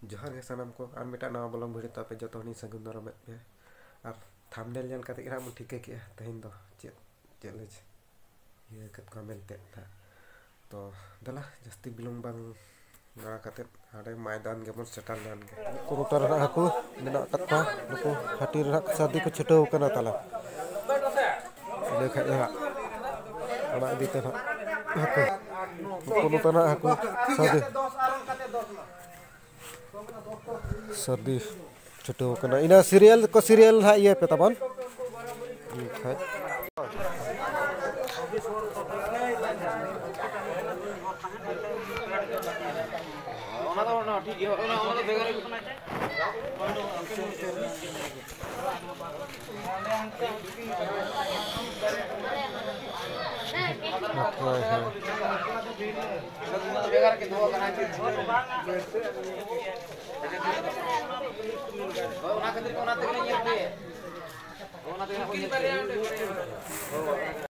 जोहार के सानाम को आर मिटा नवा बलम भिडियो तो पे जो हनी सगुन दाराम पे और थंबनेल नेल कते रा मन ठिके के तहिन दो चेले ये कत कमेंट था तो दला जस्ती बिलुम बांग गड़ा कते हाडे मैदान के मन सेटल लान के कुरुतर हाकू मेना कत्ता नुको हाटी रक शादी को छुटो कना तला देखा जा ona dite na haku kono tana haku sadi छोटो कना इना सीरियल हा ये पे तबन खाय ओना तो ना ठीक है ओना तो बेगर बेगर के दो कना ओना खातिर ओना तक नहीं ये ओना